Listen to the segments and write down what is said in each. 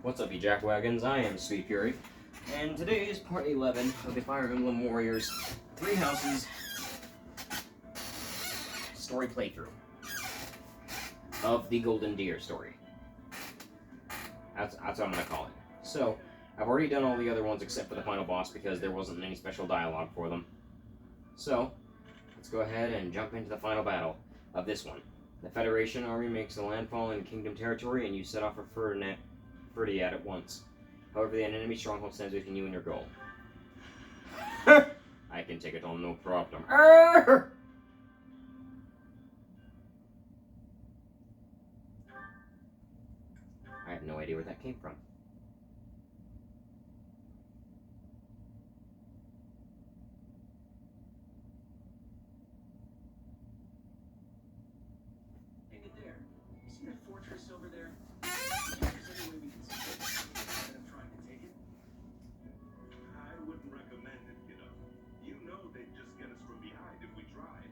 What's up, you jackwagons? I am Sweet Fury, and today is part 11 of the Fire Emblem Warriors Three Houses story playthrough of the Golden Deer story. That's what I'm going to call it. So, I've already done all the other ones except for the final boss because there wasn't any special dialogue for them. So, let's go ahead and jump into the final battle of this one. The Federation army makes a landfall in Kingdom territory, and you set off for Ferdiad at once. However, the enemy stronghold stands between you and your goal. I can take it on, no problem. I have no idea where that came from. Hang it there. You see that fortress over there? Is there any way we can secure it instead of trying to take it? I wouldn't recommend it, kiddo. You know they'd just get us from behind if we tried.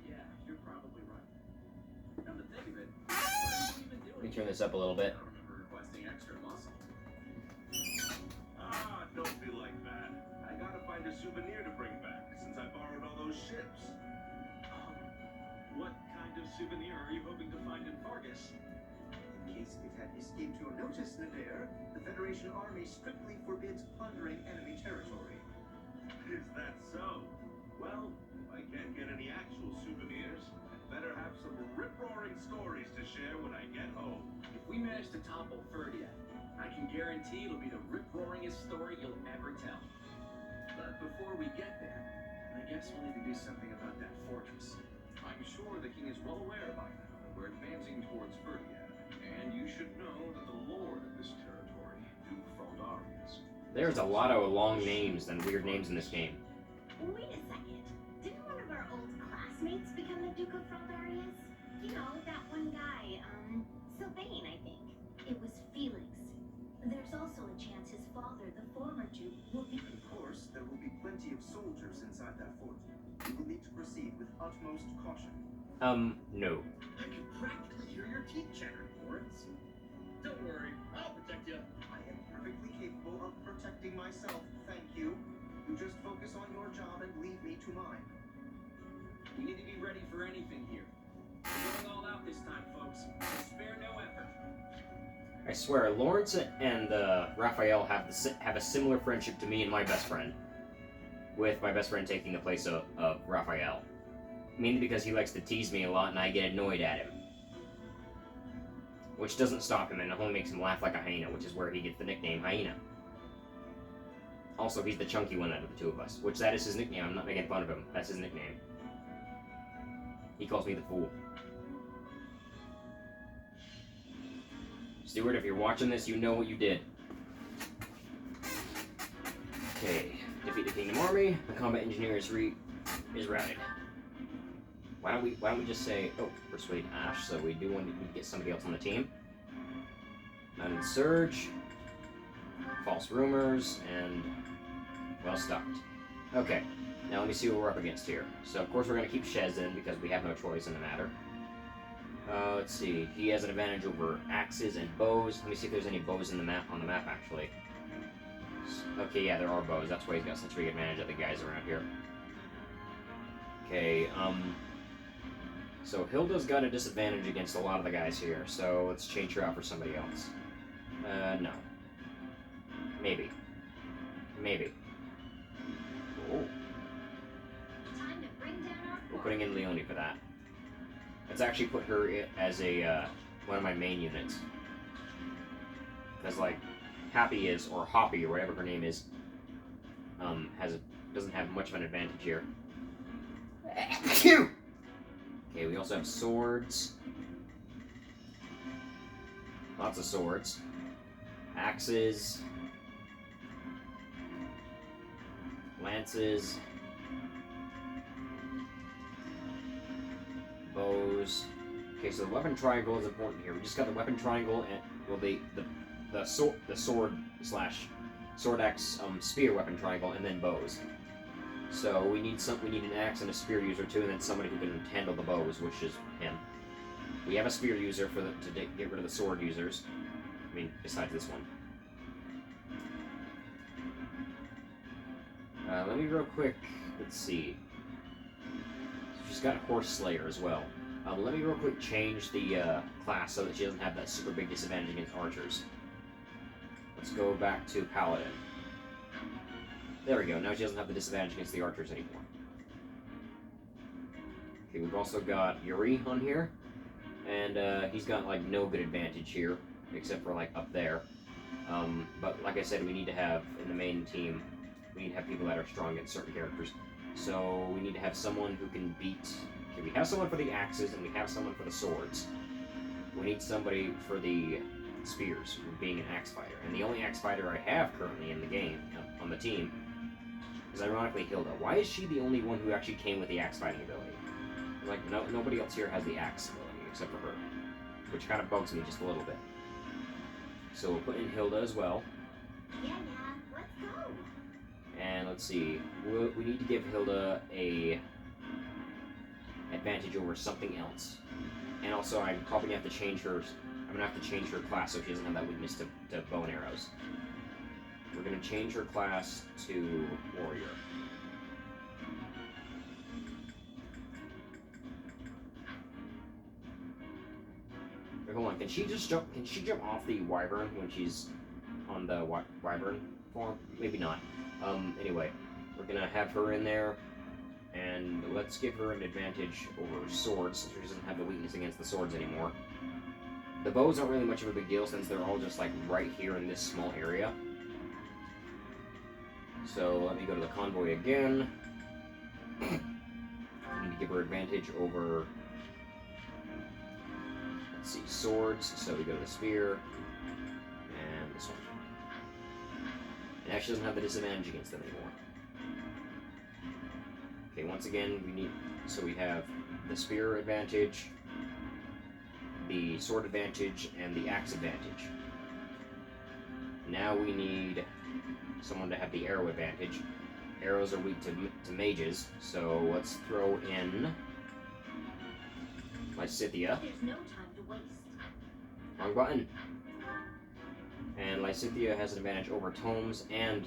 Yeah, you're probably right. Come to think of it, what are you even doing? Let me turn this up a little bit. I don't remember requesting extra muscle. Don't be like that. I gotta find a souvenir to bring back, since I borrowed all those ships. What kind of souvenir are you hoping to find in Fargus? In case it had escaped your notice, Nadir, the Federation Army strictly forbids plundering enemy territory. Is that so? Well, if I can't get any actual souvenirs, I'd better have some rip-roaring stories to share when I get home. If we manage to topple Ferdia, I can guarantee it'll be the rip-roaringest story you'll ever tell. But before we get there, I guess we'll need to do something about that fortress. I'm sure the king is well aware by now that we're advancing towards Ferdia, and you should know that the lord of this territory, Duke Fraldarius. There's a lot of long names and weird names in this game. Wait a second. Didn't one of our old classmates become the Duke of Fraldarius? You know, that one guy, Sylvain, I think. It was Felix. There's also a chance his father, the former Duke, will be... Of course, there will be plenty of soldiers inside that fort. You will need to proceed with utmost caution. No. I can practically hear your teeth chatter, Lawrence. Don't worry, I'll protect you. I am perfectly capable of protecting myself, thank you. You just focus on your job and leave me to mine. We need to be ready for anything here. We're going all out this time, folks. So spare no effort. I swear, Lawrence and Raphael have a similar friendship to me and my best friend. With my best friend taking the place of Raphael. Mainly because he likes to tease me a lot and I get annoyed at him. Which doesn't stop him and it only makes him laugh like a hyena, which is where he gets the nickname Hyena. Also, he's the chunky one out of the two of us, which that is his nickname. I'm not making fun of him. That's his nickname. He calls me the Fool. Stuart, if you're watching this, you know what you did. Okay, defeat the Kingdom Army. The combat engineer is routed. Why don't we just say, oh, persuade Ash? So we do want to get somebody else on the team. Mounted Surge, false rumors, and well stocked. Okay, now let me see what we're up against here. So of course we're gonna keep Shez in because we have no choice in the matter. Let's see. He has an advantage over axes and bows. Let me see if there's any bows on the map actually. Okay, yeah, there are bows. That's why he's got such a big advantage of the guys around here. Okay, so Hilda's got a disadvantage against a lot of the guys here, so let's change her out for somebody else. No. Maybe. Oh. Time to bring down our We're fort. putting in Leonie for that. Let's actually put her as a one of my main units. Because like Happy is, or Hoppy, or whatever her name is, doesn't have much of an advantage here. Okay, we also have swords. Lots of swords. Axes. Lances. Bows. Okay, so the weapon triangle is important here. We just got the weapon triangle and well the sword slash sword axe spear weapon triangle and then bows. So we need an axe and a spear user too, and then somebody who can handle the bows, which is him. We have a spear user to get rid of the sword users. I mean, besides this one. Let me real quick. Let's see. She's got Horse Slayer as well. Let me real quick change the class so that she doesn't have that super big disadvantage against archers. Let's go back to Paladin. There we go. Now she doesn't have the disadvantage against the archers anymore. Okay, we've also got Yuri on here. And he's got, like, no good advantage here, except for, like, up there. But like I said, we need to have, in the main team, we need to have people that are strong against certain characters. So we need to have someone who can beat... Okay, we have someone for the axes, and we have someone for the swords. We need somebody for the spears, being an axe fighter. And the only axe fighter I have currently in the game, on the team, is ironically Hilda. Why is she the only one who actually came with the axe fighting ability? Like, nobody else here has the axe ability, except for her. Which kind of bugs me just a little bit. So we'll put in Hilda as well. Yeah, let's go. And let's see, we need to give Hilda a advantage over something else. And also, I'm probably gonna have to change her. I'm gonna have to change her class so she doesn't have that weakness to bow and arrows. We're gonna change her class to warrior. Wait, hold on. Can she just jump? Can she jump off the wyvern when she's on the wyvern form? Maybe not. Anyway, we're gonna have her in there, and let's give her an advantage over swords, so she doesn't have the weakness against the swords anymore. The bows aren't really much of a big deal since they're all just like right here in this small area. So let me go to the convoy again. I need to give her advantage over, let's see, swords. So we go to the spear and this one. And actually doesn't have the disadvantage against them anymore. Okay, once again, we have the spear advantage, the sword advantage, and the axe advantage. Now we need someone to have the arrow advantage. Arrows are weak to mages, so let's throw in Lysithea. There's no time to waste. Wrong button. And Lysithea has an advantage over tomes and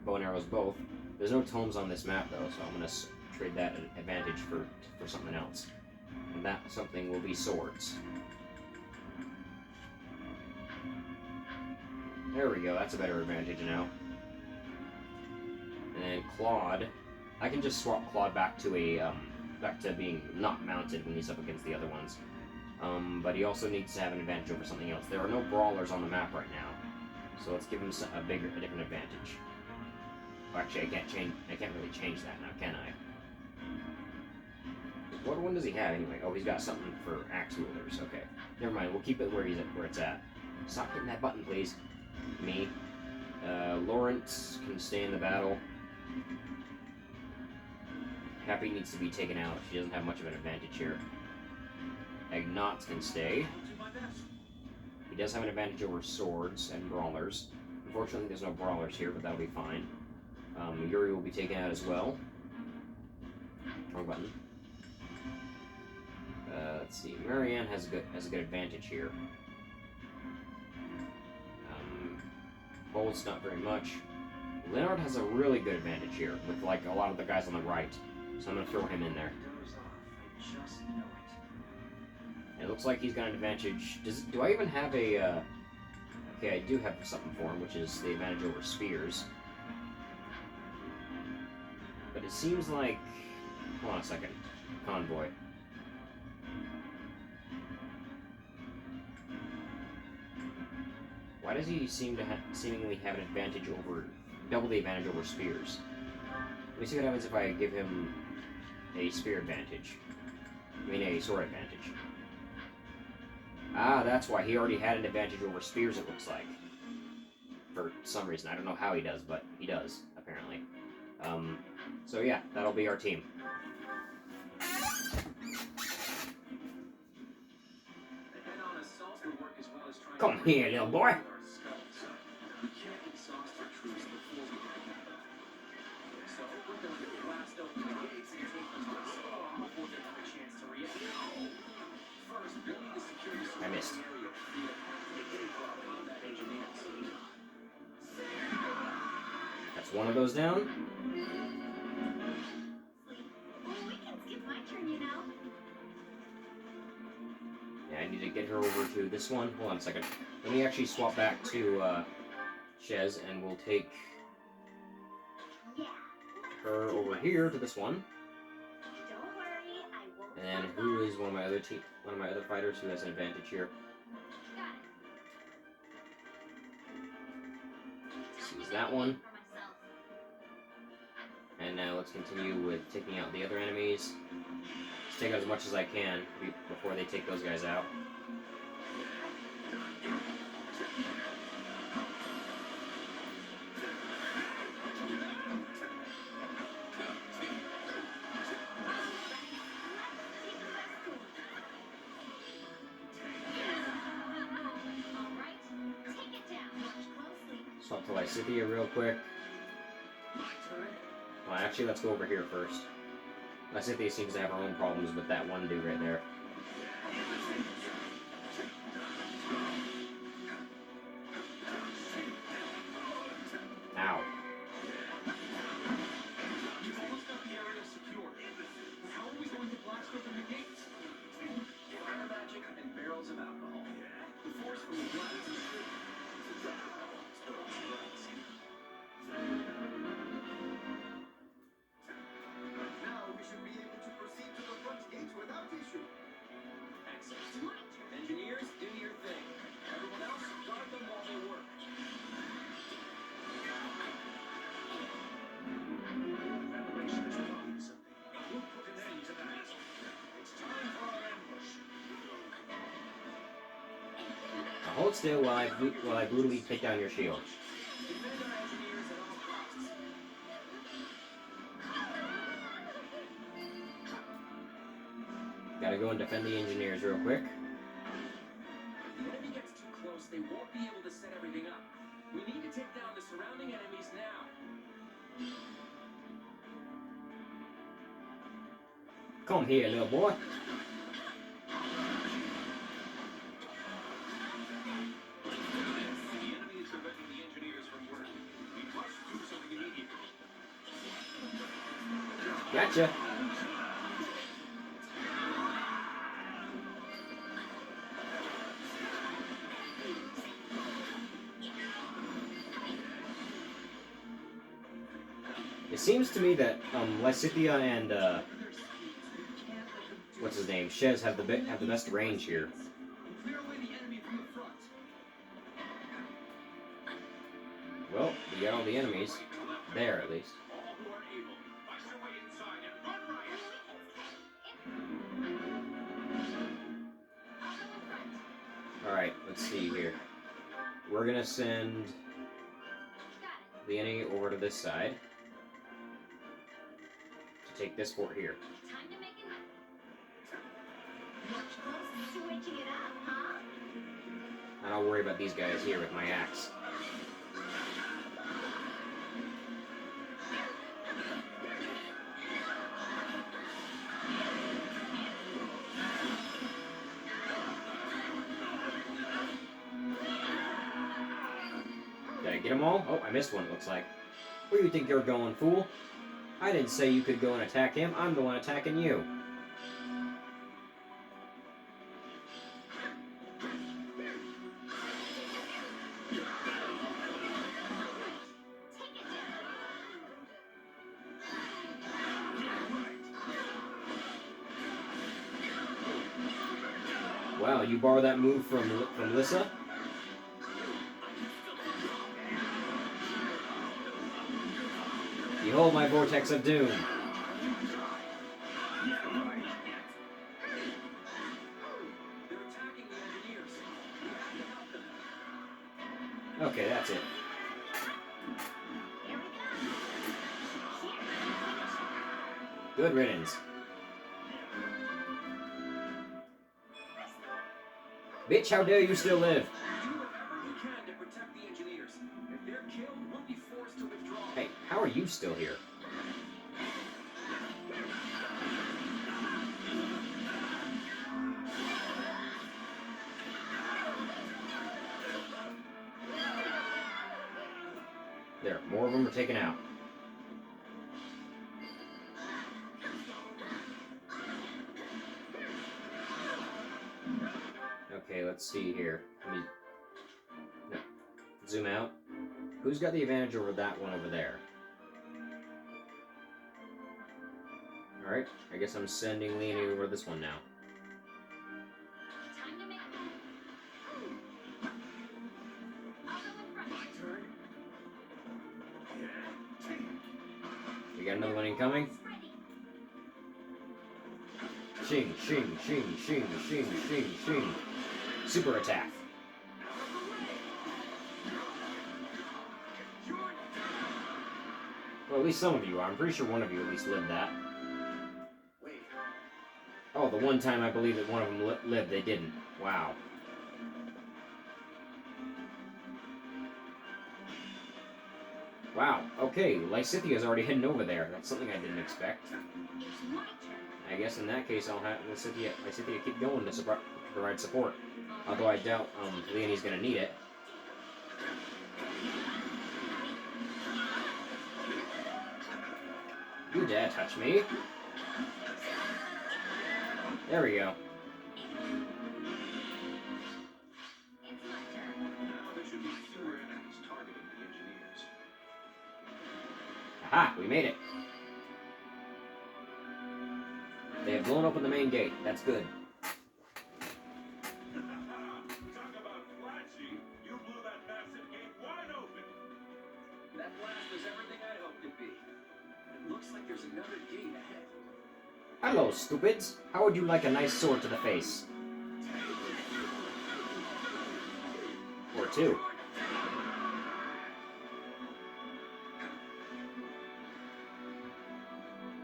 bow and arrows both. There's no tomes on this map though, so I'm gonna trade that advantage for something else. And that something will be swords. There we go, that's a better advantage now. And then Claude, I can just swap Claude back to being not mounted when he's up against the other ones. But he also needs to have an advantage over something else. There are no brawlers on the map right now, so let's give him a different advantage. Oh, actually, I can't really change that now, can I? What one does he have anyway? Oh, he's got something for axe wielders. Okay, never mind. We'll keep it where it's at. Stop hitting that button, please. Me. Lawrence can stay in the battle. Happy needs to be taken out. She doesn't have much of an advantage here. Agnotz can stay. He does have an advantage over swords and brawlers. Unfortunately, there's no brawlers here, but that'll be fine. Yuri will be taken out as well. Wrong button. Let's see. Marianne has a good advantage here. Bolt's not very much. Leonard has a really good advantage here with like a lot of the guys on the right, so I'm gonna throw him in there. It looks like he's got an advantage. Do I even have a? Okay, I do have something for him, which is the advantage over spears. But it seems like, hold on a second, convoy. Why does he seemingly have an advantage over, double the advantage over spears? Let me see what happens if I give him a spear advantage. I mean a sword advantage. Ah, that's why. He already had an advantage over spears, it looks like. For some reason. I don't know how he does, but he does, apparently. So yeah, that'll be our team. Come here, little boy. I missed. That's one of those down. Oh, we can skip my turn, you know. Yeah, I need to get her over to this one. Hold on a second. Let me actually swap back to Shez, and we'll take Yeah. her over here to this one. Don't worry, I won't. And then who is one of my other fighters who has an advantage here? Got it. Seize that one. And now let's continue with taking out the other enemies. Let's take out as much as I can before they take those guys out. Swap to Lysithea real quick. Well, actually, let's go over here first. Lysithea seems to have her own problems with that one dude right there. Ow. You've almost got the area secured. How are we going to blast open the gates? Fire magic and barrels of alcohol. The force from the blast is good. Now we should be able to proceed to the front gate without issue. Excellent. Engineers, do your thing. Everyone else, guard them while they work. Federation is plotting something. We'll put an end to that. It's time for our ambush. Now hold still while I brutally take down your shield. Defend our engineers at all costs. Gotta go and defend the engineers real quick. If the enemy gets too close, they won't be able to set everything up. We need to take down the surrounding enemies now. Come here, little boy. The enemy is preventing the engineers from working. We must do something immediately. Gotcha. It seems to me that Lysithea and what's his name, Shez have the best range here. Clear away the enemy from the front. Well, we got all the enemies there at least. All who are able, fight your way inside and run riot. I'll go in front. All right, let's see here. We're gonna send Got it. the enemy over to this side to take this fort here. Time to make it. Much close to switching it up, huh? And I'll worry about these guys here with my axe. Did I get them all? Oh, I missed one, it looks like. Where do you think you're going, fool? I didn't say you could go and attack him. I'm the one attacking you. Take it down. Wow, you borrow that move from Lissa? Behold my vortex of doom. They're attacking the engineers. We have to help them. Okay, that's it. Here we go. Good riddance. Bitch, how dare you still live? Do whatever you can to protect the engineers. If they're killed, we'll be forced to withdraw. Hey, how are you still here? There, more of them are taken out. Okay, let's see here. Let me zoom out. Who's got the advantage over that one over there? Alright, I guess I'm sending Leonie over this one now. Time to make a move. I'll go in front. My turn. Yeah. We got another one incoming. Ready. Shing, shing, shing, shing, shing, shing, shing. Super attack. Well, at least some of you are. I'm pretty sure one of you at least lived that. Wait, Oh, the one time I believe that one of them lived, they didn't. Wow. Wow. Okay, Lysithia's already heading over there. That's something I didn't expect. It's my turn. I guess in that case, I'll have Lysithia keep going to provide support. Although I doubt Leonie's gonna need it. You dare touch me? There we go. It's my turn. Now there should be fewer enemies targeting the engineers. Aha! We made it. They have blown open the main gate. That's good. Talk about flashy. You blew that massive gate wide open. that blast was everything I hoped it'd be. It looks like there's another gate ahead. Hello, stupids. How would you like a nice sword to the face? Or two.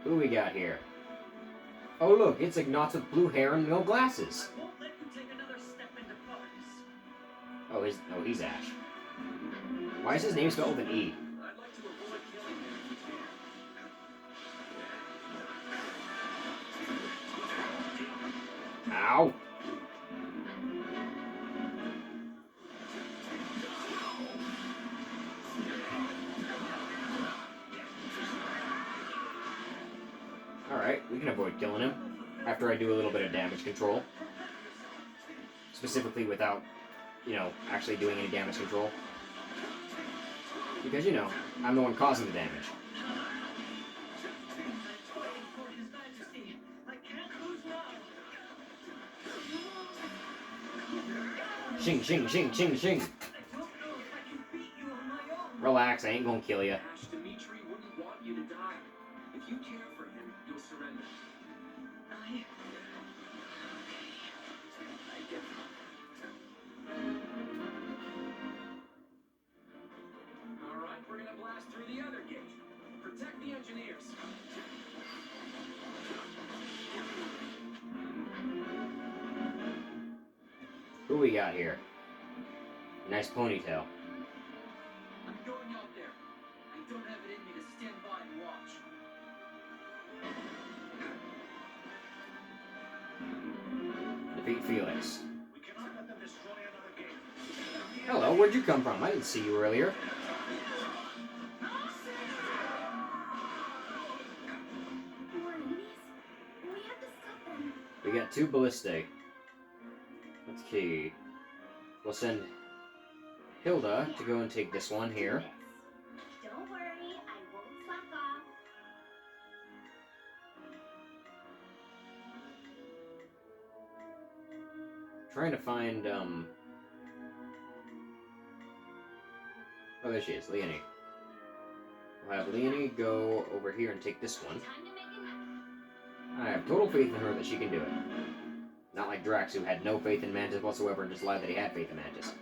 Who we got here? Oh look, it's Ignatz with blue hair and no glasses. I won't let you take another step into Paris. Oh, he's Ash. Why is his name spelled with an E? I'd like to avoid killing him if you can. Ow! Alright, we can avoid killing him after I do a little bit of damage control. Specifically without, actually doing any damage control. Because, I'm the one causing the damage. For His Majesty, I can't lose now. Shing, shing, shing, shing, shing. I don't know if I can beat you on my own. Relax, I ain't gonna kill ya. Ash, Dimitri wouldn't want you to die. If you care for him, you'll surrender. I get it. All right, we're gonna blast through the other gate. Protect the engineers. Who we got here? Nice ponytail. I'm going out there. I don't have it in me to stand by and watch. Defeat Felix. We cannot let them destroy another gate. Hello, where'd you come from? I didn't see you earlier. More enemies? We have to stop them. We got 2 ballistae. That's key. We'll send Hilda to go and take this one here. Don't worry, I won't slack off. Trying to find, Oh, there she is, Leonie. We'll have Leonie go over here and take this one. Time to make a move. I have total faith in her that she can do it. Not like Drax, who had no faith in Mantis whatsoever and just lied that he had faith in Mantis.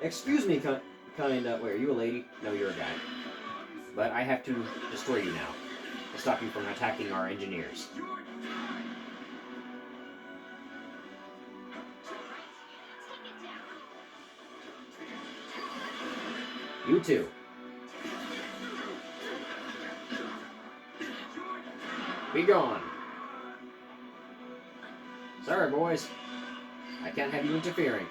Excuse me, wait, are you a lady? No, you're a guy. But I have to destroy you now. To stop you from attacking our engineers. Take it down. You too. Be gone. Sorry, boys. I can't have you interfering.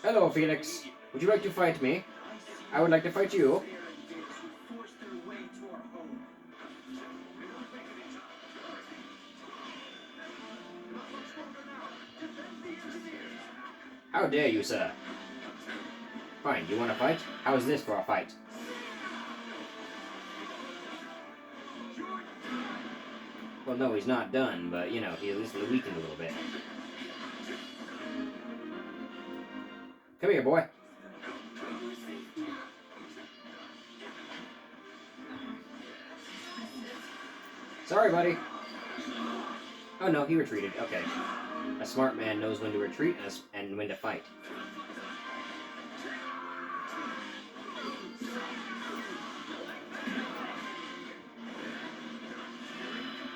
Hello, Felix. Would you like to fight me? I would like to fight you. Force their way to our home. How dare you, sir? Fine, you want to fight? How is this for a fight? Well, no, he's not done, but, you know, he at least weakened a little bit. Come here, boy. Sorry, buddy. Oh, no, he retreated. Okay. A smart man knows when to retreat and when to fight.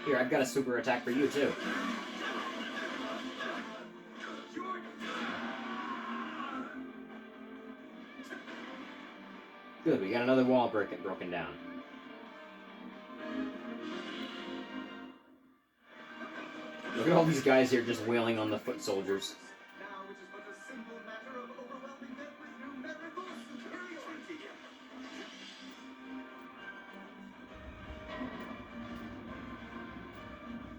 Here, I've got a super attack for you, too. Good, we got another wall broken down. Look at all these guys here just wailing on the foot soldiers. Now it is but a simple matter of overwhelming them with numerical superiority.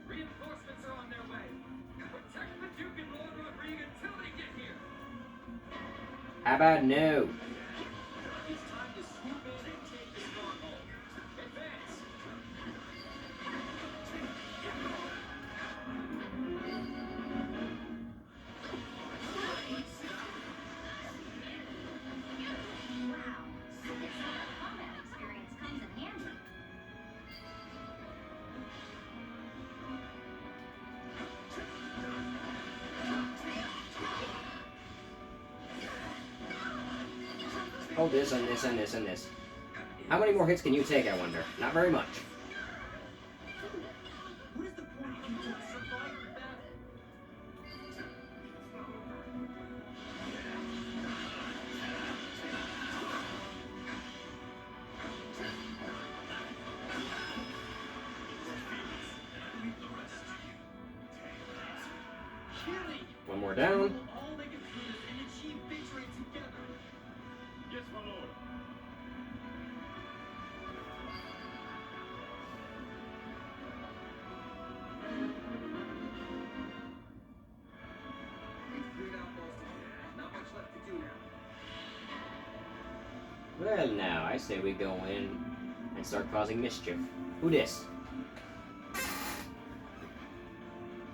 Reinforcements are on their way. Protect the Duke and Lord Rodrigue until they get here. How about no? It's time to swoop in and take the stronghold. Advance. Wow, so this combat experience comes in handy. Oh, this and this and this and this. How many more hits can you take, I wonder? Not very much. What is the point if you don't survive the battle? Really? One more down. All they can do is achieve victory together. Yes, my lord. We've cleared out most of it. Not much left to do now. Well, now, I say we go in and start causing mischief. Who dis?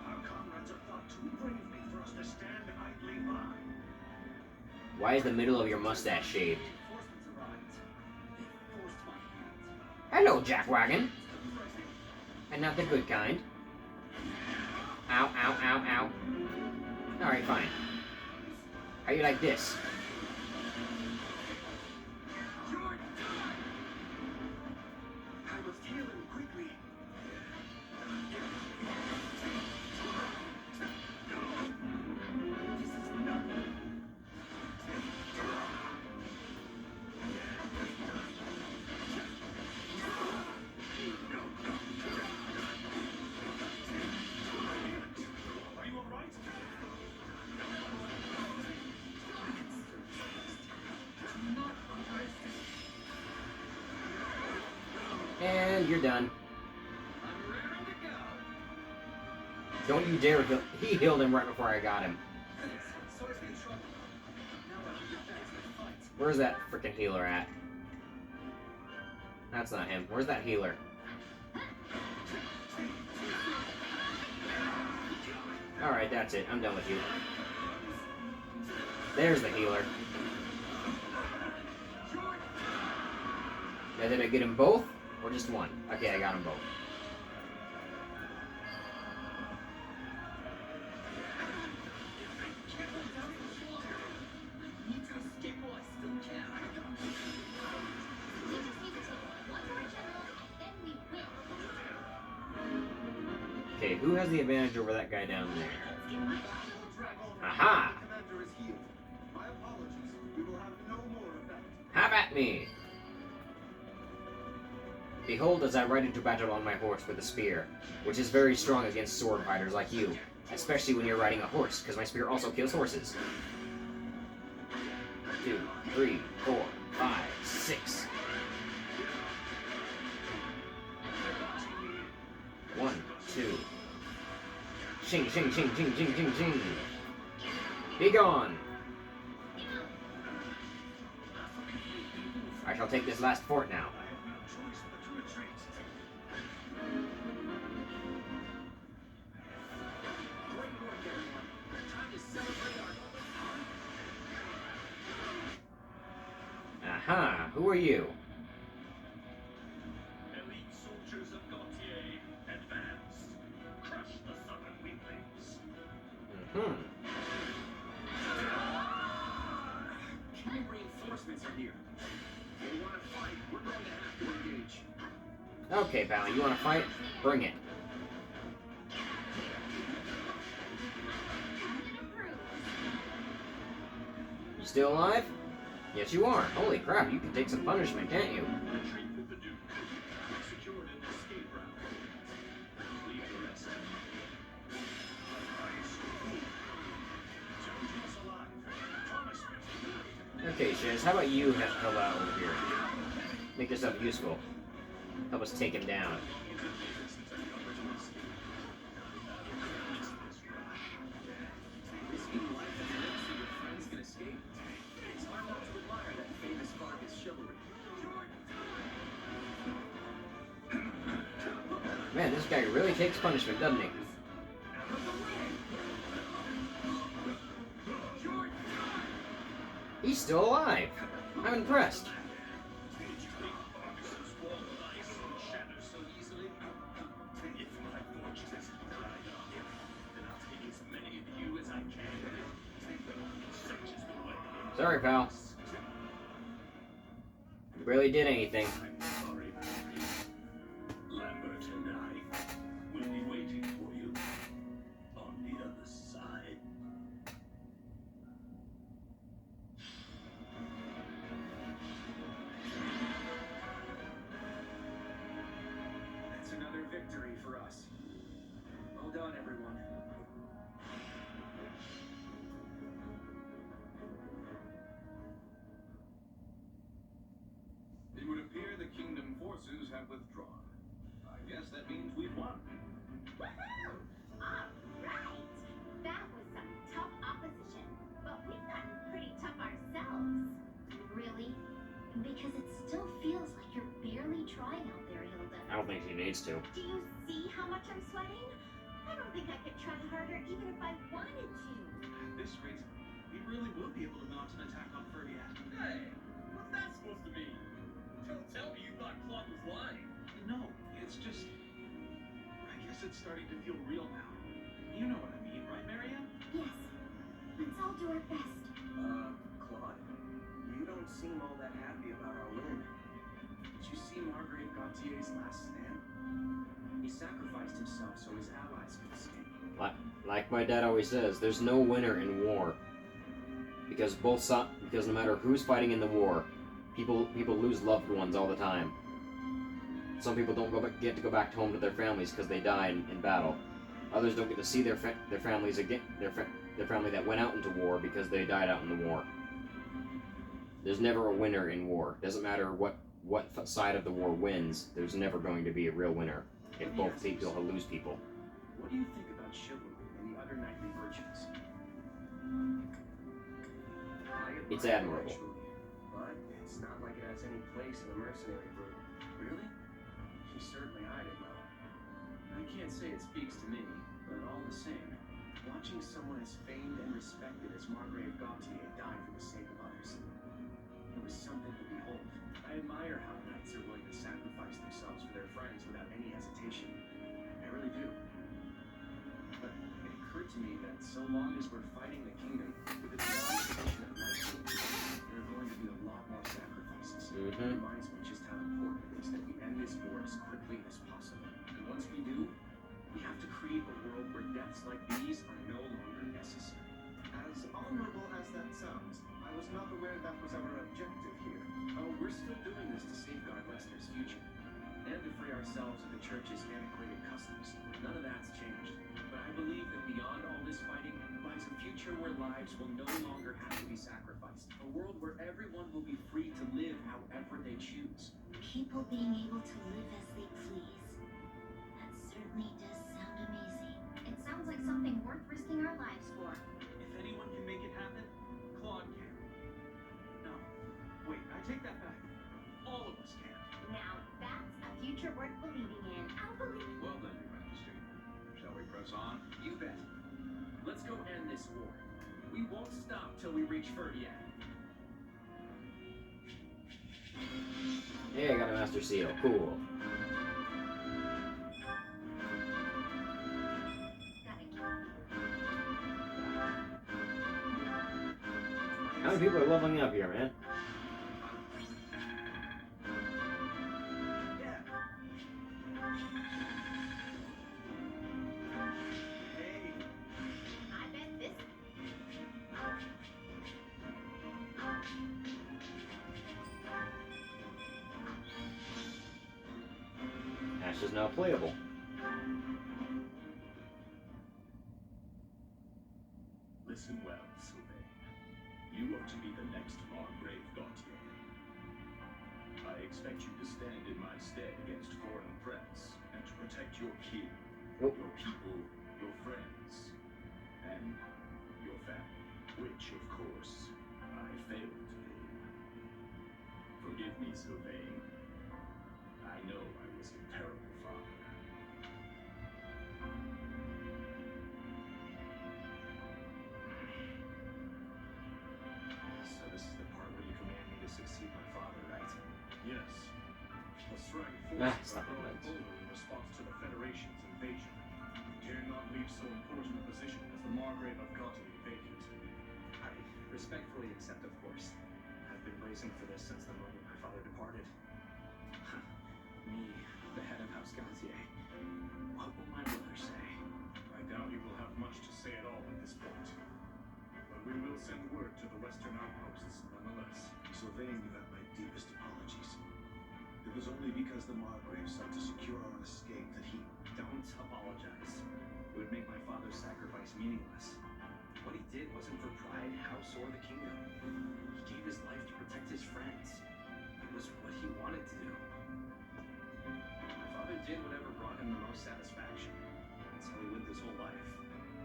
Our comrades have fought too bravely for us to stand idly by. Why is the middle of your mustache shaved? Reinforcements arrived. They forced my hand. Hello, Jackwagon. And not the good kind. Ow, ow, ow, ow. Alright, fine. How you like this? I must heal him quickly. This is nothing. Are you alright? And you're done. I'm ready to go. Don't you dare heal. He healed him right before I got him. Sorry for the trouble. Now I can get back to the fight. Where's that freaking healer at? That's not him. Where's that healer? Alright, that's it. I'm done with you. There's the healer. Now, did I get them both? Or just one? Okay, I got them both. Need to escape while I still can. We just need to take one more general, and then we win. Okay, who has the advantage over that guy down there? Dragon. Aha! Commander is healed. My apologies. We will have no more of that. Have at me! Behold as I ride into battle on my horse with a spear, which is very strong against sword fighters like you, especially when you're riding a horse, because my spear also kills horses. 3, 4, 5, 6. 1, 2. Shing, shing, shing, shing, shing, shing, shing. Be gone! I shall take this last fort now. Aha, who are you? Elite soldiers of Gautier, advance. Crush the southern weaklings. Kingdom reinforcements are here. If we want to fight, we're going to have to engage. Okay, pal, you wanna fight? Bring it. You still alive? Yes, you are. Holy crap, you can take some punishment, can't you? Retreat with the Duke. Secured an escape route. Leave the rest. Soldiers alive. Punishment. Okay, Shiz, how about you help out over here? Make yourself useful. Help us take him down. Risking life and limb so your friends can escape. It's hard not to admire that famous Vargas chivalry. Man, this guy really takes punishment, doesn't he? He's still alive. I'm impressed. Did you think Vargas's wall of ice would shatter so easily? If my fortune is dried up, then I'll take as many of you as I can. Such is the way. Sorry, pal. You barely did anything. I'm sorry, Matthew. Lambert and I will be waiting for you on the other side. That's another victory for us. Well done, everyone. It would appear the kingdom forces have withdrawn. I guess that means we've won. Woohoo! All right. That was some tough opposition, but we've gotten pretty tough ourselves. Really? Because it still feels like you're barely trying out there, Hilda. I don't think she needs to. Do you see how much I'm sweating? I don't think I could try harder even if I wanted to. At this rate, we really will be able to mount an attack on Ferdia. Hey, what's that supposed to mean? Don't tell me you thought Claude was lying. No, it's just... I guess it's starting to feel real now. You know what I mean, right, Marianne? Yes. Let's all do our best. Claude, you don't seem all that happy about our win. Did you see Margrave Gautier's last stand? He sacrificed himself so his allies could escape. Like my dad always says, there's no winner in war. Because because no matter who's fighting in the war, people lose loved ones all the time. Some people don't get to go back home to their families because they died in battle. Others don't get to see their families again, their family that went out into war because they died out in the war. There's never a winner in war. Doesn't matter what side of the war wins. There's never going to be a real winner if both people lose people. What do you think about chivalry and the other knightly virtues? It's admirable. But it's not like it has any place in the mercenary group. Really? She certainly eyed it well. I can't say it speaks to me, but all the same, watching someone as famed and respected as Margrave Gautier die for the sake of others, it was something to behold. I admire how knights are willing to sacrifice themselves for their friends without any hesitation. I really do. But it occurred to me that so long as we're fighting the kingdom with its long tradition of knighthood, there are going to be a lot more sacrifices. It reminds me just how important it is that we end this war as quickly as possible. And once we do, we have to create a world where deaths like these are no longer necessary. As honorable as that sounds, I was not aware that was our objective here. Oh, we're still doing this to safeguard Lester's future, and to free our ourselves at the church's antiquated customs. None of that's changed. But I believe that beyond all this fighting lies a future where lives will no longer have to be sacrificed. A world where everyone will be free to live however they choose. People being able to live as they please. That certainly does sound amazing. It sounds like something worth risking our lives for. If anyone can make it happen, Claude can. No, wait, I take that back. All of us can. Now that's a future worth believing in. I'll believe. Well then, Your Majesty, shall we press on? You bet. Let's go end this war. We won't stop till we reach Ferdiad. Yeah, I got a Master Seal. Cool. How many people are leveling up here, man? Yeah. Hey. I bet this. Ash is now playable. Listen well, Sylvain. You are to be the next Margrave Gautier. I expect you to stand in my stead against foreign threats and to protect your kin, Oh. your people, your friends, and your family, which, of course, I failed to do. Forgive me, Sylvain. I know I was a terrible father. So this is the part where you command me to succeed my father, right? Yes. Australian Ah, forces stop are it, brought Lance. over in response to the Federation's invasion. Dare not leave so important a position as the Margrave of Gautier vacant. I respectfully accept, of course. I've been bracing for this since the moment my father departed. Me, the head of House Gautier. What will my brother say? I doubt he will have much to say at all at this point. But we will send word to the Western outposts nonetheless. Sylvain, you have my deepest apologies. It was only because the Margrave sought to secure our escape that he... Don't apologize. It would make my father's sacrifice meaningless. What he did wasn't for pride, house, or the kingdom. He gave his life to protect his friends. It was what he wanted to do. My father did whatever brought him the most satisfaction. That's how he lived his whole life.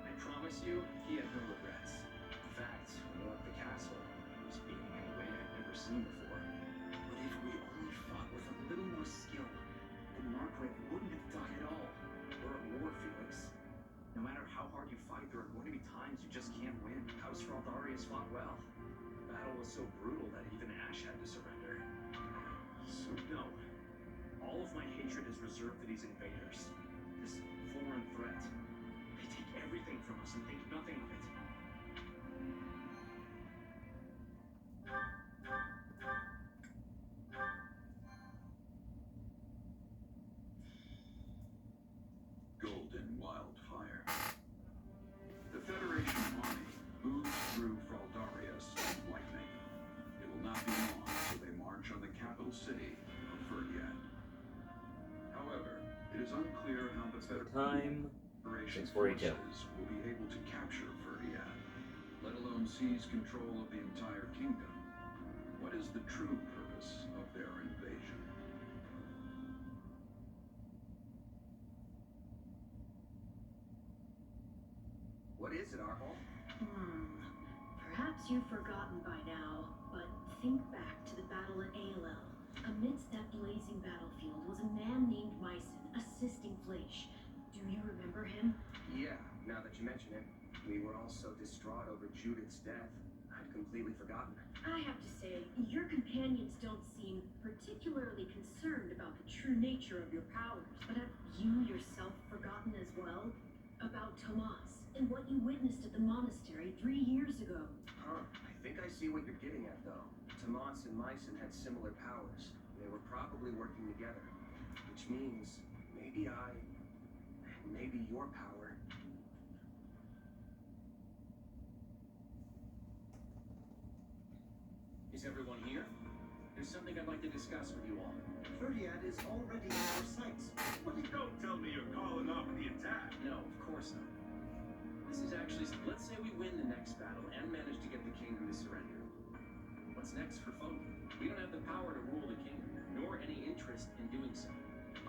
I promise you, he had no regrets. In fact, when he left the castle, he was beaming in a way I'd never seen before. But if we only fought with a little more skill, the Margrave wouldn't have died at all. We're at war, Felix. No matter how hard you fight, there are going to be times you just can't win. House Fraldarius fought well. The battle was so brutal that even Ash had to surrender. So no. All of my hatred is reserved for these invaders. This foreign threat. They take everything from us and think nothing of it. Golden wildfire. The Federation army moves through Fraldarius like lightning. It will not be long until they march on the capital city of Ferdiad. However, it is unclear how the Time. Federation 6:42. forces will be able to capture Ferdiad, let alone seize control of the entire kingdom. What is the true purpose of their invasion? What is it, Arhol? Perhaps you've forgotten by now, but think back to the battle at Aelel. Amidst that blazing battlefield was a man named Myson, assisting Fleisch. Do you remember him? Yeah, now that you mention it. We were all so distraught over Judith's death. I'd completely forgotten. I have to say, your companions don't seem particularly concerned about the true nature of your powers. But have you yourself forgotten as well? About Tomas and what you witnessed at the monastery 3 years ago? Huh. I think I see what you're getting at, though. Tomas and Myson had similar powers. They were probably working together. Which means maybe your power. Is everyone here? There's something I'd like to discuss with you all. Ferdiad is already in our sights. What did Don't tell me you're calling off the attack. No, of course not. This is actually, let's say we win the next battle and manage to get the kingdom to surrender. What's next for Foden? We don't have the power to rule the kingdom, nor any interest in doing so.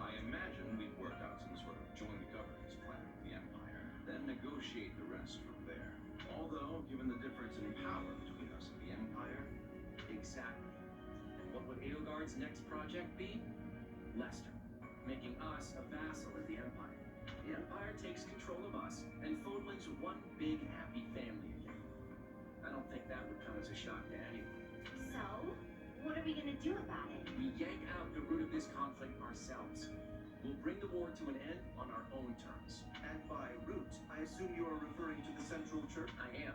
I imagine we'd work out some sort of joint governance plan with the Empire, then negotiate the rest from there. Although, given the difference in power between us and the Empire, Exactly. And what would Edelgard's next project be? Lester, making us a vassal of the Empire. The Empire takes control of us, and Fodlan's one big happy family again. I don't think that would come as a shock to anyone. So, what are we gonna do about it? We yank out the root of this conflict ourselves. We'll bring the war to an end on our own terms. And by root, I assume you are referring to the Central Church? I am.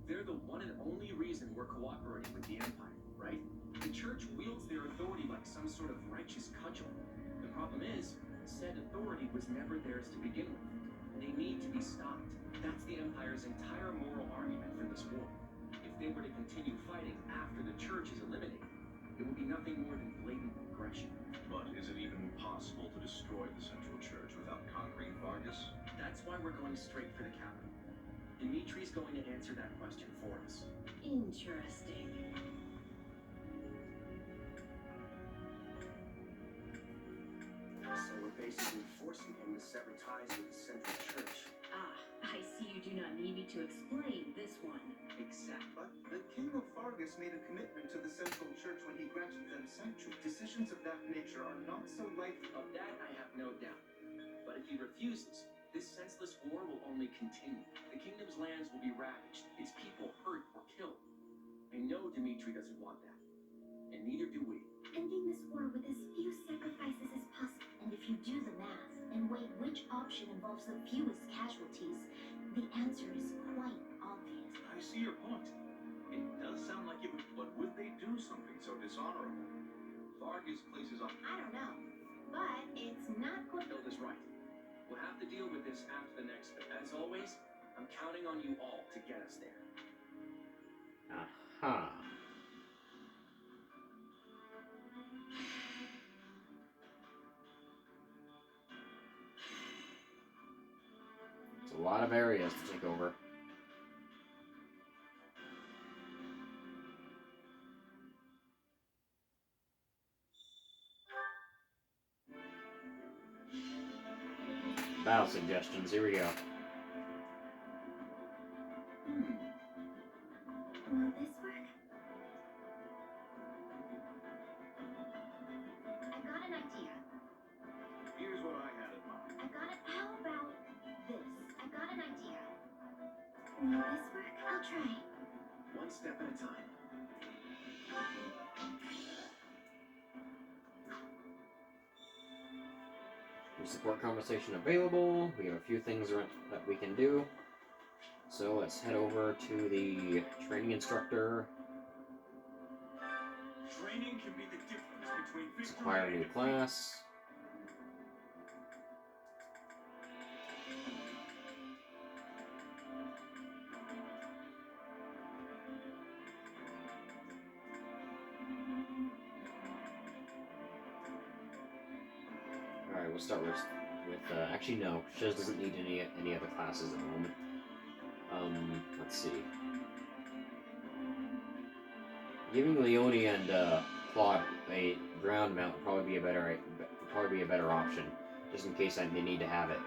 They're the one and only reason we're cooperating with the Empire, right? The Church wields their authority like some sort of righteous cudgel. The problem is, said authority was never theirs to begin with. They need to be stopped. That's the Empire's entire moral argument for this war. If they were to continue fighting after the Church is eliminated, it would be nothing more than blatant aggression. but is it even possible to destroy the Central Church without conquering Vargas? That's why we're going straight for the capital. Dimitri's going to answer that question for us. Interesting. So we're basically forcing him to sever ties with the Central Church. Ah, I see you do not need me to explain this one. Exactly. But the King of Vargas made a commitment to the Central Church when he granted them sanctuary. Decisions of that nature are not so lightly. Of that, I have no doubt. But if he refuses, this senseless war will only continue. The kingdom's lands will be ravaged, its people hurt or killed. I know Dimitri doesn't want that. And neither do we. Ending this war with as few sacrifices as possible. And if you do the math and weigh which option involves the fewest casualties, the answer is quite obvious. I see your point. It does sound like it would, but would they do something so dishonorable? Vargas places on. I don't know, but it's not going to. Hilda's right. We'll have to deal with this after the next, but as always, I'm counting on you all to get us there. Aha. It's a lot of areas to take over. Battle suggestions, here we go. Will this work? I got an idea. Here's what I had in mind. I got it. How about this? I got an idea. Will this work? I'll try. One step at a time. Support conversation available. We have a few things that we can do. So let's head over to the training instructor. Training can be the difference between Let's victory acquire a and new defeat. class. Alright, we'll start with actually no, Shez doesn't need any other classes at the moment. Let's see. Giving Leone and Claude a ground mount would probably be a better option, just in case they need to have it.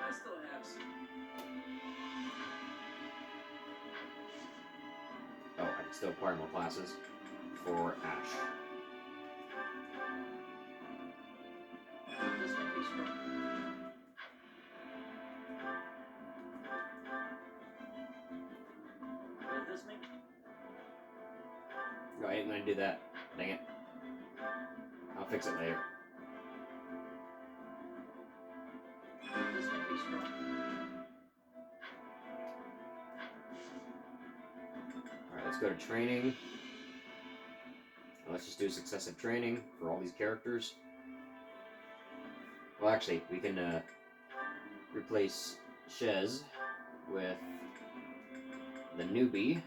I still have some. Oh, I can still acquire more classes for Ash. This might be strong. Will this make? No, I ain't gonna do that. Dang it. I'll fix it later. This might be strong. Alright, let's go to training. Let's just do successive training for all these characters. Well, actually, we can replace Shez with the newbie,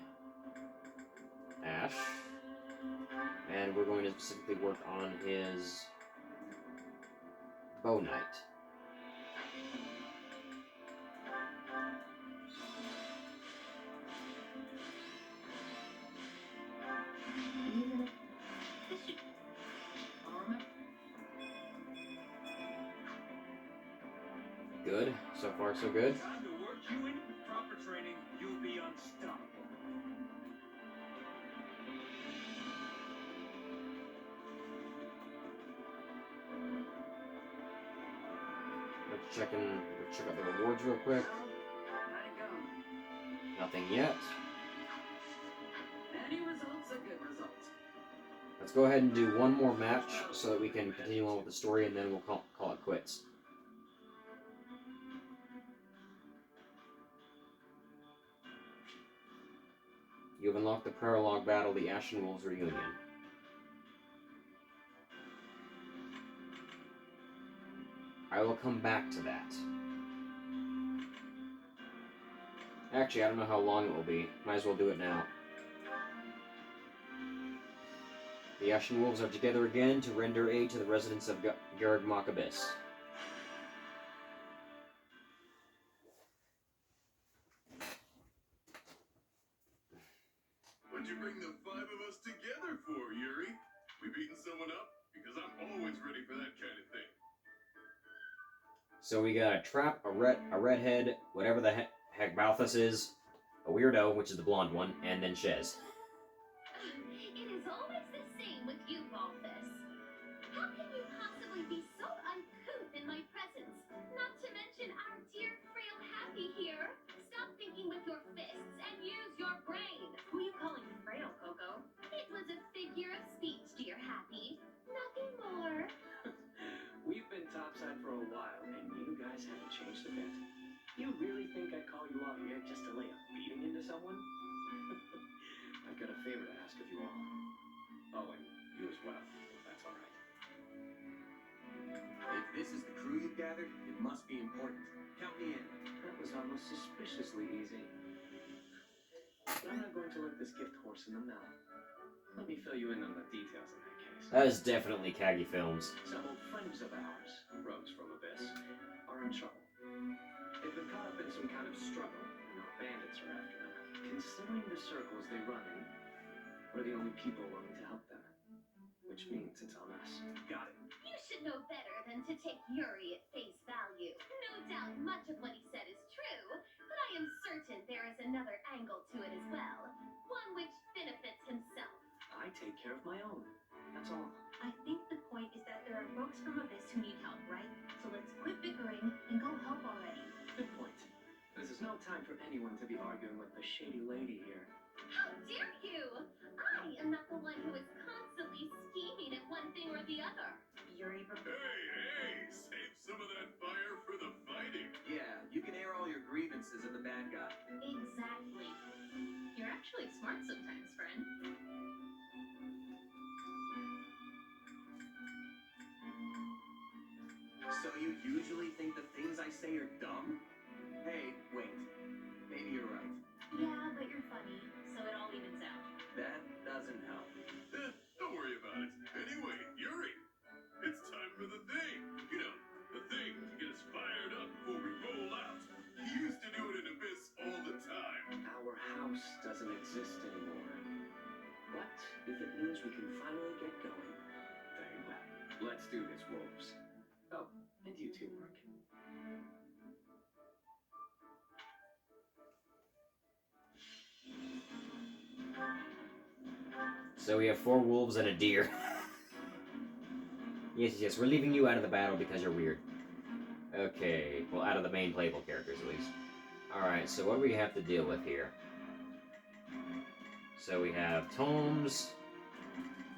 Ash. And we're going to specifically work on his Bow Knight. Good. So far, so good. Time to work you in. With proper training, you'll be unstoppable. Let's check out the rewards real quick. How'd it go? Nothing yet. Any result's a good result. Let's go ahead and do one more match so that we can continue on with the story, and then we'll call it quits. You have unlocked the prologue battle, the Ashen Wolves Reunion. I will come back to that. Actually, I don't know how long it will be. Might as well do it now. The Ashen Wolves are together again to render aid to the residents of Garreg Mach Abyss. What'd you bring the five of us together for, Yuri? We beating someone up? Because I'm always ready for that kind of thing. So we got a Trap, a redhead, whatever the heck Balthus is, a Weirdo, which is the blonde one, and then Shez. It is always the same with you, Balthus. How can you possibly be so uncouth in my presence? Not to mention our dear frail Happy here. Stop thinking with your fists and use your brain. Who are you calling frail, Coco? It was a figure of speech, dear Happy. Nothing more. We've been topside for a while, and you guys haven't changed a bit. You really think I'd call you out here just to lay a beating into someone? I've got a favor to ask of you all. Oh, and you as well, if that's all right. If this is the crew you've gathered, it must be important. Count me in. That was almost suspiciously easy. But I'm not going to let this gift horse in the mouth. Let me fill you in on the details in that case. That is definitely kaggyfilms. Some old friends of ours, rogues from Abyss, are in trouble. They've been caught up in some kind of struggle, and our bandits are after them. Considering the circles they run in, we're the only people willing to help them. Which means it's on us. Got it. You should know better than to take Yuri at face value. No doubt much of what he said is true, but I am certain there is another angle to it as well. One which benefits himself. I take care of my own. That's all. I think the point is that there are rogues from Abyss who need help, right? So let's quit bickering and go help already. Good point. This is no time for anyone to be arguing with the shady lady here. How dare you! I am not the one who is constantly scheming at one thing or the other. Yuri, Hey, save some of that fire for the fighting. Yeah, you can air all your grievances at the bad guy. Exactly. You're actually smart sometimes, friend. So you usually think the things I say are dumb? Hey, wait. Maybe you're right. yeah, but you're funny, so it all evens out. That doesn't help. Don't worry about it. Anyway, Yuri, it's time for the thing. You know, the thing to get us fired up before we roll out. He used to do it in Abyss all the time. Our house doesn't exist anymore. But if it means we can finally get going, very well. Let's do this, wolves. Oh, and you too, Mark. So we have 4 wolves and a deer. Yes, we're leaving you out of the battle because you're weird. Okay, well, out of the main playable characters, at least. Alright, so what do we have to deal with here? So we have tomes,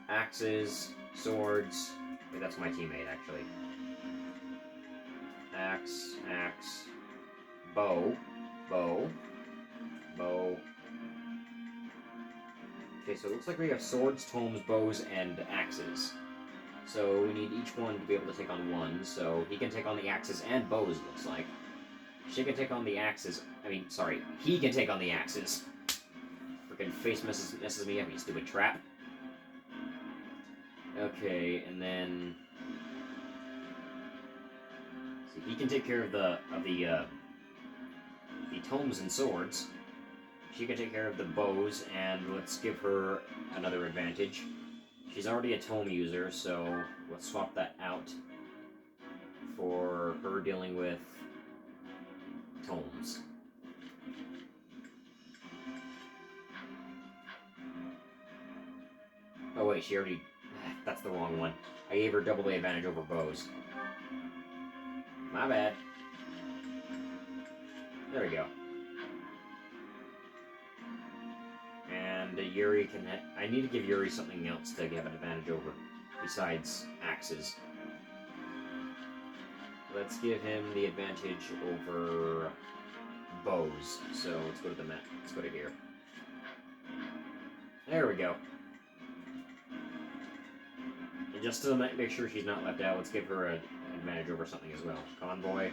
axes, swords. Wait, that's my teammate, actually. Axe, bow. Okay, so it looks like we have swords, tomes, bows, and axes. So we need each one to be able to take on one. So he can take on the axes and bows, it looks like. She can take on the axes. He can take on the axes. Fucking face messes me up, you stupid trap. Okay, and then... See, he can take care of the tomes and swords. She can take care of the bows, and let's give her another advantage. She's already a tome user, so let's swap that out for her dealing with tomes. Oh wait, she already... That's the wrong one. I gave her double the advantage over bows. My bad. There we go. And Yuri can... I need to give Yuri something else to have an advantage over, besides axes. Let's give him the advantage over bows. So let's go to the map. Let's go to here. There we go. And just to make sure she's not left out, let's give her an advantage over something as well. Convoy.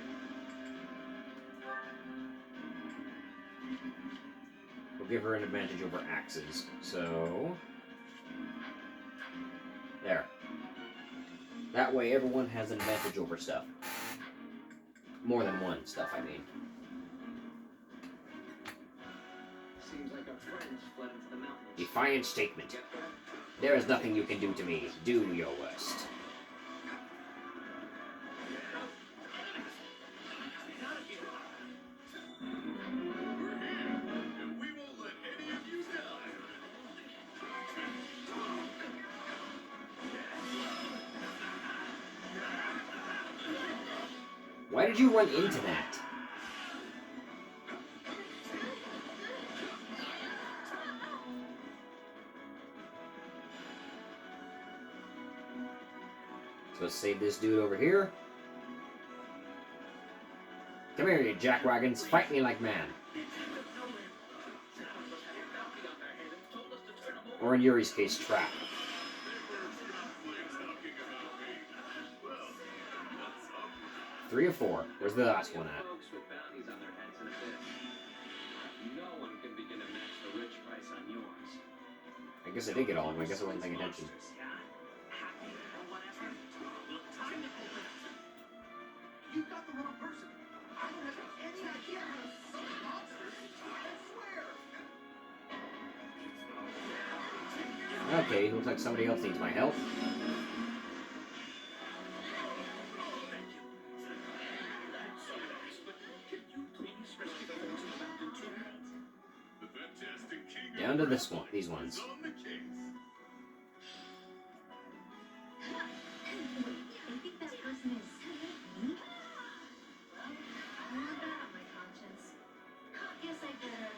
We'll give her an advantage over axes. So... there. That way everyone has an advantage over stuff. More than one stuff, I mean. Seems like our friends fled into the mountains. Defiant statement. There is nothing you can do to me. Do your worst. Why did you run into that? So let's save this dude over here. Come here, you jackwagons. Fight me like man. Or in Yuri's case, trap. 3 or 4. Where's the last one at? Folks with bounties on their heads in a bit. No one can begin to match the rich price on yours. I guess I did get all of them. I guess I wasn't paying attention. You got the wrong person. I don't have any idea how to suck monsters. I swear. Okay, looks like somebody else needs my help. Down to this one, these ones. I think that person is me. Well, I want that on my conscience. Guess I better.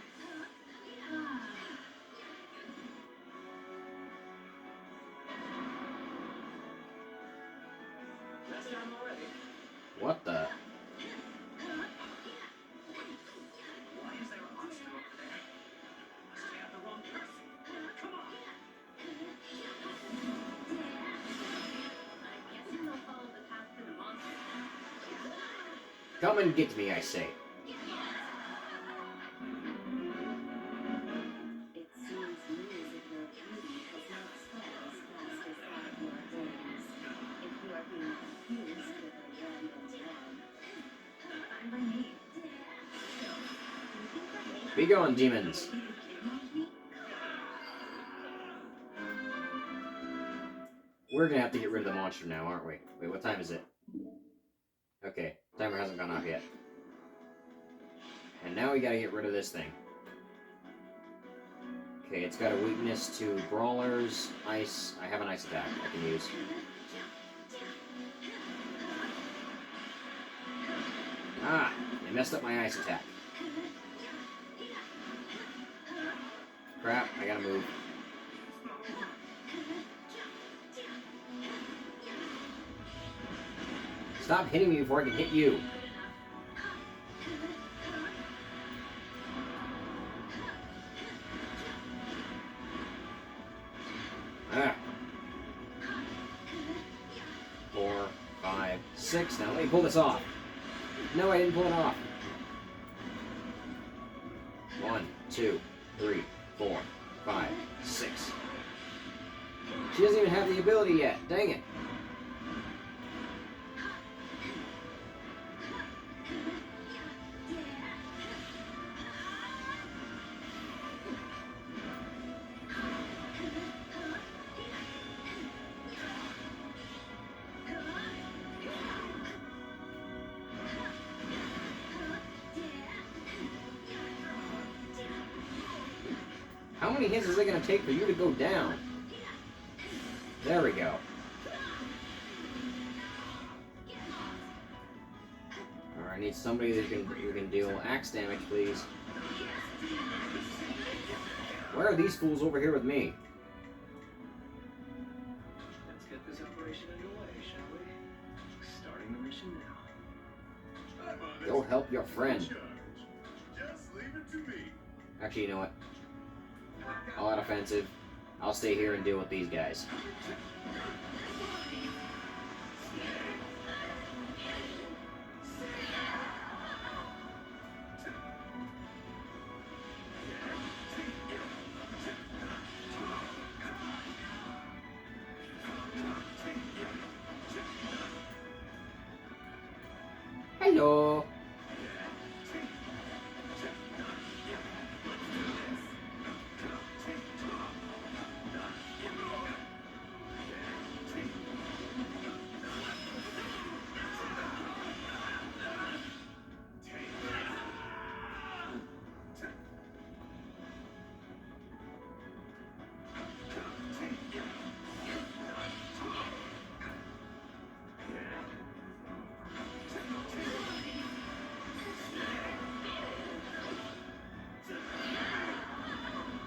That's time already. What the? Why is there a monster over there? Must have the wrong person. Come on. I'm guessing they'll follow the path to the monster. Come and get me, I say. It seems to me as if your beauty has not spread as fast as that of your days. If you are being confused with a random town, I'm by name. Be gone, demons. We're gonna have to get rid of the monster now, aren't we? Wait, what time is it? Okay, timer hasn't gone off yet. And now we gotta get rid of this thing. Okay, it's got a weakness to brawlers, ice. I have an ice attack I can use. Ah, I messed up my ice attack. Crap, I gotta move. Stop hitting me before I can hit you. Ah. 4, 5, 6. Now let me pull this off. No, I didn't pull it off. 1, 2, 3, 4, 5, 6. She doesn't even have the ability yet. Dang it. How many hits is it going to take for you to go down? There we go. Alright, I need somebody who can deal axe damage, please. Where are these fools over here with me? Let's get this operation underway, shall we? Starting the mission now. Go help your friend. Just leave it to me. Actually, you know what? All out offensive. I'll stay here and deal with these guys. Hello.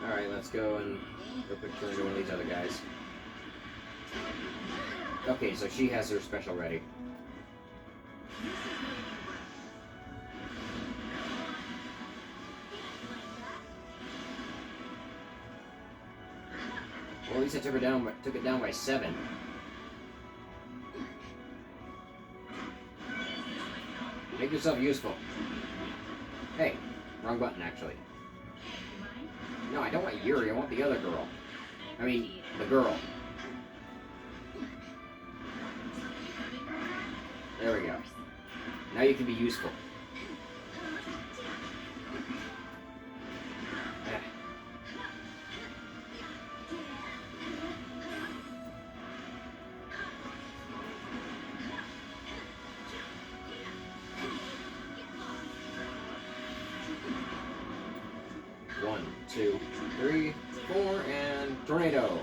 Alright, let's go and go quick turn to one of these other guys. Okay, so she has her special ready. Well, at least I took it down by 7. Make yourself useful. Hey, wrong button actually. No, I don't want Yuri, I want the other girl. I mean, the girl. There we go. Now you can be useful. Ah. One, 2, 3, 4, and tornado.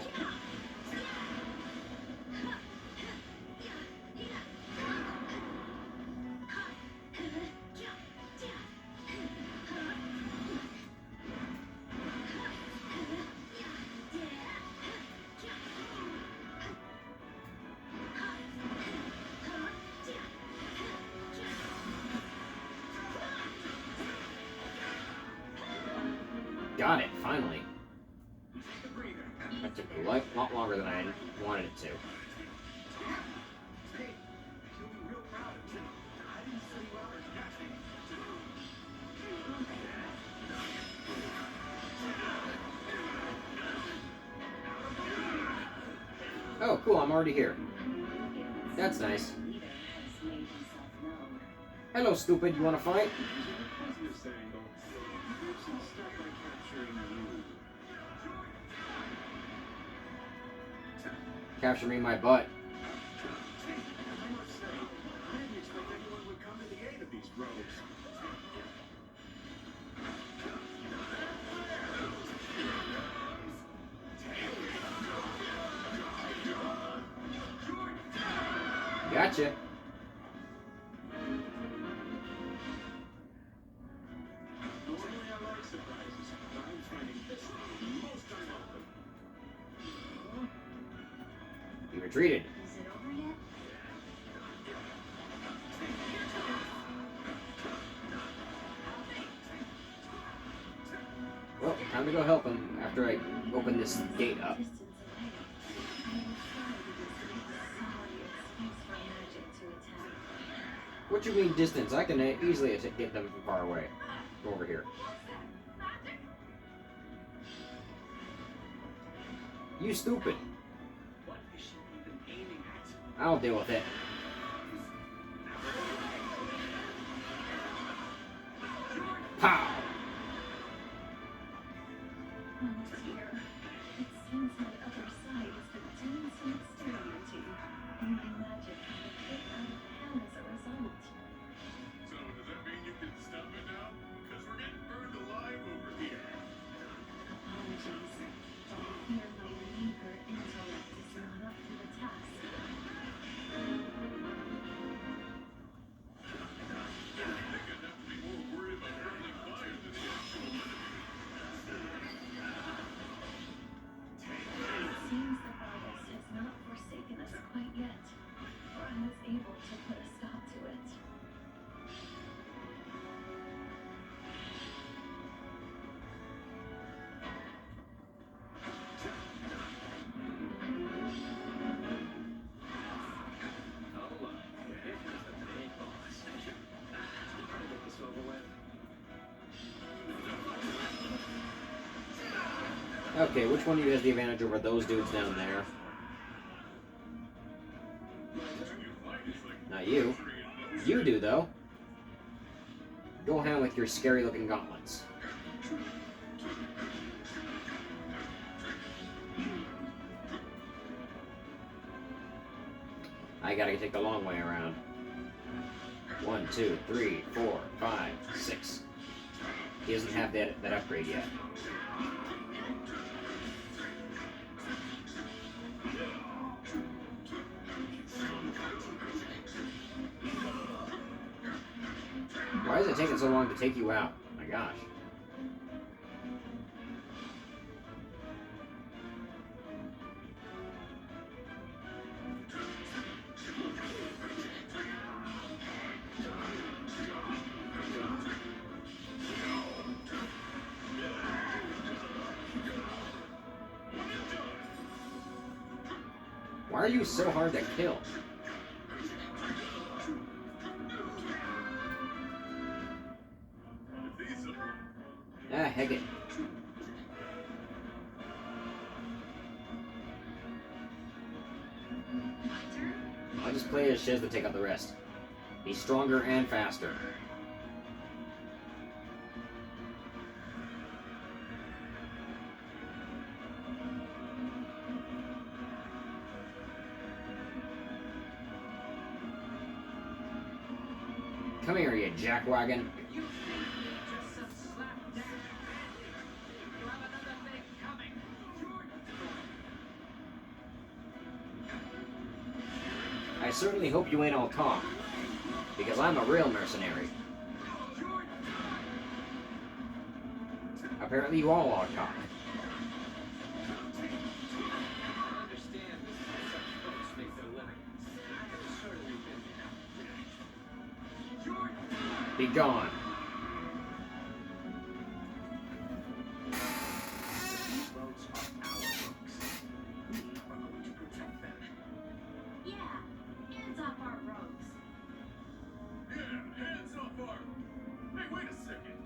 Got it, finally. That took a lot longer than I wanted it to. Hey, you'll be real proud of me. I didn't send you out as nothing. Oh, cool, I'm already here. That's nice. Hello, stupid, you wanna fight? Capture me in my butt. I must say, I didn't expect anyone would come to the aid of these rogues. Gotcha. Normally I like surprises, but I'm finding this most unwelcome. You retreated. Is it over yet? Well, time to go help him after I open this gate up. Distance away. I will try to use some excuse for magic to attack. What you mean distance? I can easily get them from far away. Go over here. You stupid. What is she even aiming at? I'll deal with it. Pow! Oh dear. It seems my other side has been doing some experimenting, and my magic had a bit out of hand as a result. So does that mean you can stop it now? Because we're getting burned alive over here. Apologies, but I fear my meager intellect is not up to the task. I think I'd have to be more worried about friendly fire than the actual enemy. It seems the goddess has not forsaken us quite yet, or I was able to put a stop to it. Oh, look. Here comes the big boss. Try to get this over with. Okay, which one of you has the advantage over those dudes down there? Not you. You do, though. Go ahead with your scary-looking gauntlets. I gotta take the long way around. 1, 2, 3, 4, 5, 6. He doesn't have that upgrade yet. Why is it taking so long to take you out? My gosh. Why are you so hard to kill? Ah, heck it. I'll just play as Shiz to take out the rest. He's stronger and faster. Come here, you jackwagon. You think just some slapdash bandit? You have another thing coming. I certainly hope you ain't all talk, because I'm a real mercenary. Apparently you all are talk. I understand such folks make their living. I have certainly been there. Be gone. These roads are our roads. We are going to protect them. Yeah, hands off our roads. Yeah, hands off our... Hey, wait a second.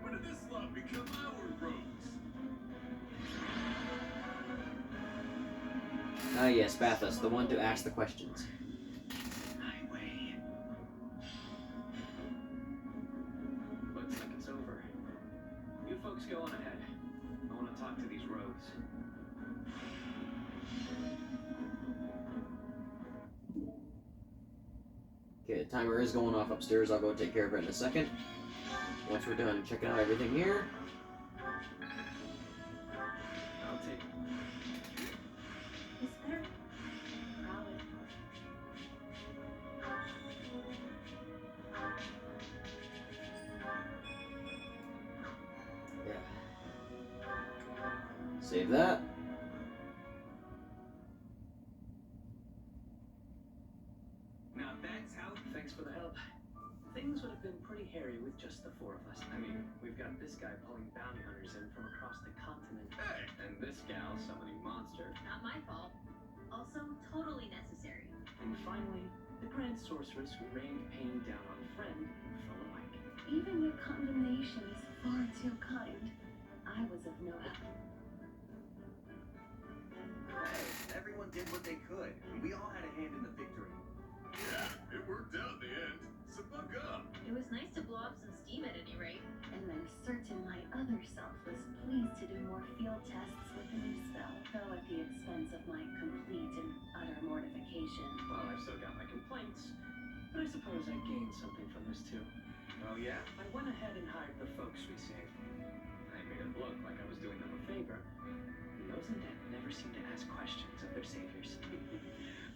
When did this lot become our roads? Ah yes, Bathos, the one to ask the questions. Highway. Looks like it's over. You folks go on ahead. I want to talk to these rogues. Okay, the timer is going off upstairs. I'll go take care of it in a second. Once we're done checking out everything here. I'll take Is there? Probably. Yeah. Save that. Now that's how. Thanks for the help. Things would have been pretty hairy with just the four of us. I mean, we've got this guy pulling bounty hunters in from across the continent. Hey! And this gal summoning monster. Not my fault. Also, totally necessary. And finally, the grand sorceress who rained pain down on friend and foe alike. Even your condemnation is far too kind. I was of no help. everyone did what they could, and we all had a hand in the victory. Yeah, it worked out in the end. So buck up. It was nice to blow off some steam at any rate. And I'm certain my other self was pleased to do more field tests with the new spell, though at the expense of my complete and utter mortification. Well, I've still got my complaints, but I suppose I gained something from this too. Oh yeah? I went ahead and hired the folks we saved. I made it look like I was doing them a favor. Those in debt never seem to ask questions of their saviors.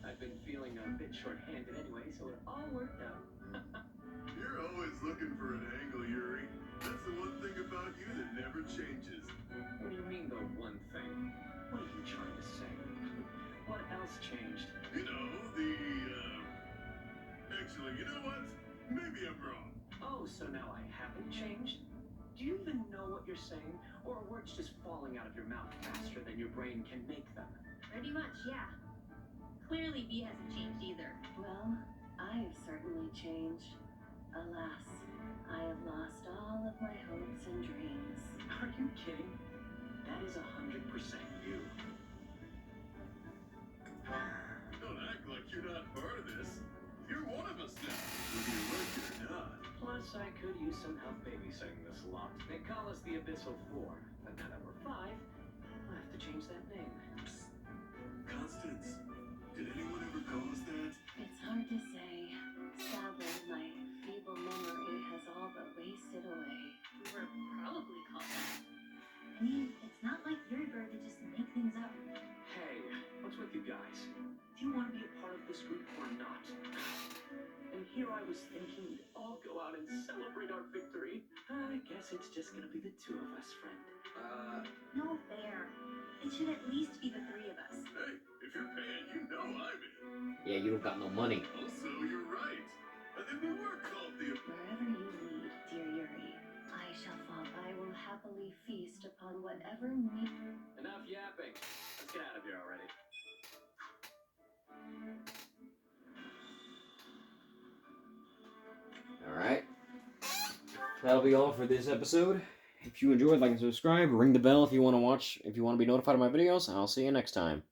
I've been feeling a bit short-handed anyway, so it all worked out. You're always looking for an angle, Yuri. That's the one thing about you that never changes. What do you mean, the one thing? What are you trying to say? What else changed? You know, Actually, you know what? Maybe I'm wrong. Oh, so now I haven't changed? Do you even know what you're saying? Or are words just falling out of your mouth faster than your brain can make them? Pretty much, yeah. Clearly, V hasn't changed either. Well, I've certainly changed. Alas, I have lost all of my hopes and dreams. Are you kidding? That is 100% you. Don't act like you're not part of this. You're one of us now, whether you like it or not. Plus, I could use some help babysitting this lot. They call us the Abyssal Four, but now that we're 5, I'll have to change that name. Constance, did anyone ever call us that? It's hard to say. Sadly, my feeble memory has all but wasted away. We were probably called that. I mean, it's not like you're going to just make things up. Hey, what's with you guys? Do you want to be a part of this group or not? And here I was thinking we'd all go out and celebrate our victory. I guess it's just gonna be the 2 of us, friend. No fair. It should at least be the 3 of us. Hey, if you're paying, you know I'm in. Yeah, you don't got no money. Also, you're right. I think we were called the... Wherever you lead, dear Yuri, I shall follow. I will happily feast upon whatever meat. Enough yapping. Let's get out of here already. Alright. That'll be all for this episode. If you enjoyed, like and subscribe. Ring the bell if you want to watch, if you want to be notified of my videos. I'll see you next time.